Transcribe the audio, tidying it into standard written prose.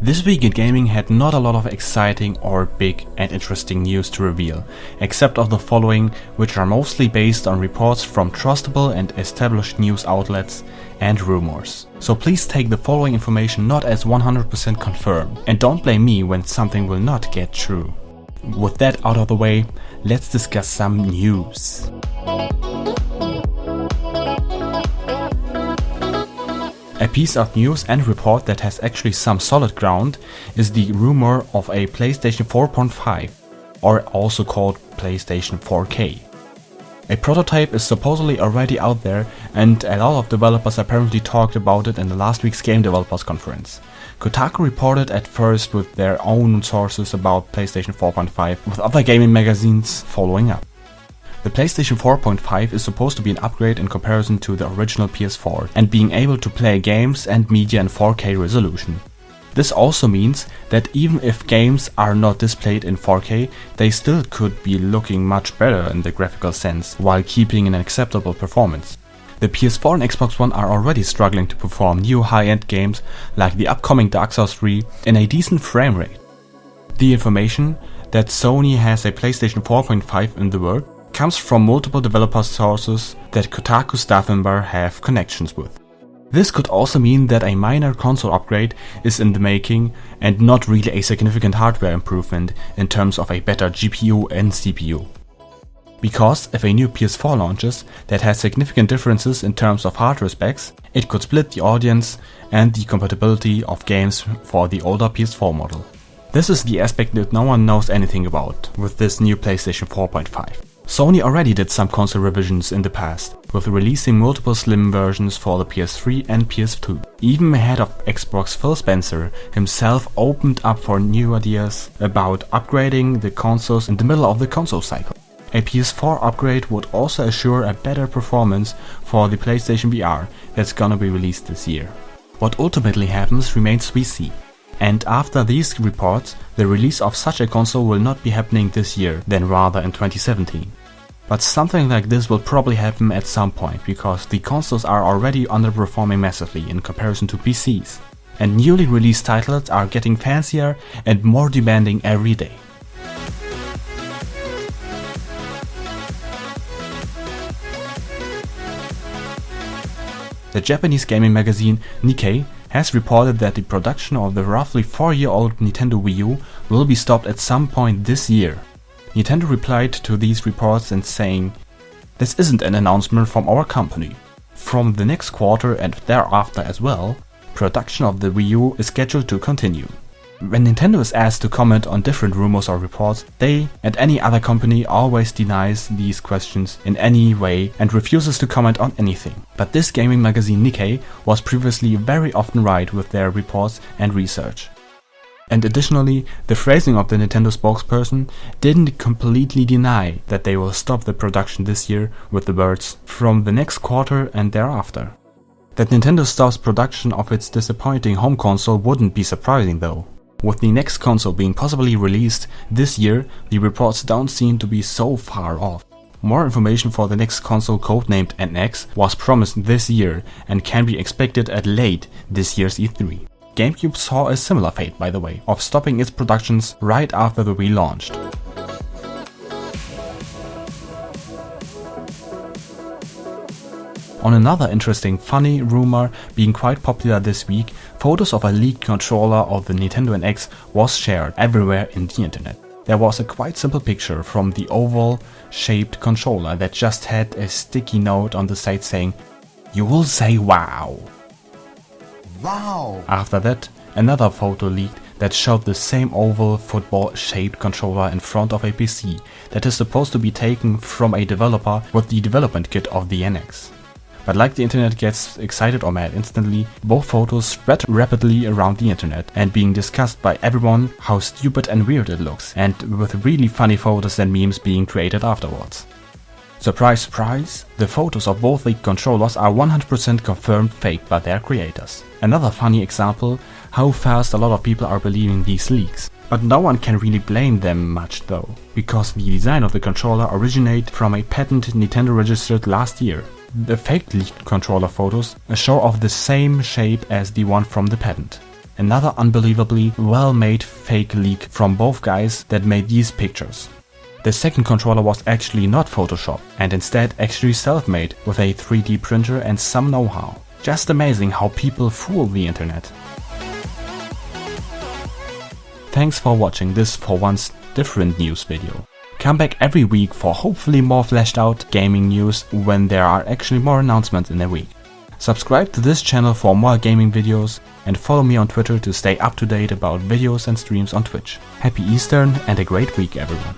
This week in gaming had not a lot of exciting or big and interesting news to reveal, except of the following, which are mostly based on reports from trustable and established news outlets and rumors. So please take the following information not as 100% confirmed, and don't blame me when something will not get true. With that out of the way, let's discuss some news. A piece of news and report that has actually some solid ground is the rumor of a PlayStation 4.5, or also called PlayStation 4K. A prototype is supposedly already out there, and a lot of developers apparently talked about it in the last week's Game Developers Conference. Kotaku reported at first with their own sources about PlayStation 4.5, with other gaming magazines following up. The PlayStation 4.5 is supposed to be an upgrade in comparison to the original PS4 and being able to play games and media in 4K resolution. This also means that even if games are not displayed in 4K, they still could be looking much better in the graphical sense while keeping an acceptable performance. The PS4 and Xbox One are already struggling to perform new high-end games like the upcoming Dark Souls 3 in a decent frame rate. The information that Sony has a PlayStation 4.5 in the works comes from multiple developer sources that Kotaku staff members have connections with. This could also mean that a minor console upgrade is in the making and not really a significant hardware improvement in terms of a better GPU and CPU. Because if a new PS4 launches that has significant differences in terms of hardware specs, it could split the audience and the compatibility of games for the older PS4 model. This is the aspect that no one knows anything about with this new PlayStation 4.5. Sony already did some console revisions in the past, with releasing multiple slim versions for the PS3 and PS2. Even head of Xbox Phil Spencer himself opened up for new ideas about upgrading the consoles in the middle of the console cycle. A PS4 upgrade would also assure a better performance for the PlayStation VR that's gonna be released this year. What ultimately happens remains we see. And after these reports, the release of such a console will not be happening this year, then rather in 2017. But something like this will probably happen at some point, because the consoles are already underperforming massively in comparison to PCs. And newly released titles are getting fancier and more demanding every day. The Japanese gaming magazine Nikkei has reported that the production of the roughly 4-year-old Nintendo Wii U will be stopped at some point this year. Nintendo replied to these reports and saying, "This isn't an announcement from our company. From the next quarter and thereafter as well, production of the Wii U is scheduled to continue." When Nintendo is asked to comment on different rumors or reports, they and any other company always denies these questions in any way and refuses to comment on anything. But this gaming magazine Nikkei was previously very often right with their reports and research. And additionally, the phrasing of the Nintendo spokesperson didn't completely deny that they will stop the production this year with the words, "from the next quarter and thereafter." That Nintendo stops production of its disappointing home console wouldn't be surprising though. With the next console being possibly released this year, the reports don't seem to be so far off. More information for the next console, codenamed NX, was promised this year and can be expected at late this year's E3. GameCube saw a similar fate, by the way, of stopping its productions right after the Wii launched. On another interesting, funny rumor being quite popular this week, photos of a leaked controller of the Nintendo NX was shared everywhere in the internet. There was a quite simple picture from the oval-shaped controller that just had a sticky note on the side saying, "You will say wow." Wow! After that, another photo leaked that showed the same oval football-shaped controller in front of a PC that is supposed to be taken from a developer with the development kit of the NX. But like the internet gets excited or mad instantly, both photos spread rapidly around the internet and being discussed by everyone how stupid and weird it looks, and with really funny photos and memes being created afterwards. Surprise, surprise, the photos of both leaked controllers are 100% confirmed fake by their creators. Another funny example, how fast a lot of people are believing these leaks. But no one can really blame them much though, because the design of the controller originated from a patent Nintendo registered last year. The fake leaked controller photos show off the same shape as the one from the patent. Another unbelievably well-made fake leak from both guys that made these pictures. The second controller was actually not Photoshop and instead actually self-made with a 3D printer and some know-how. Just amazing how people fool the internet. Thanks for watching this for once different news video. Come back every week for hopefully more fleshed out gaming news when there are actually more announcements in a week. Subscribe to this channel for more gaming videos and follow me on Twitter to stay up to date about videos and streams on Twitch. Happy Easter and a great week everyone.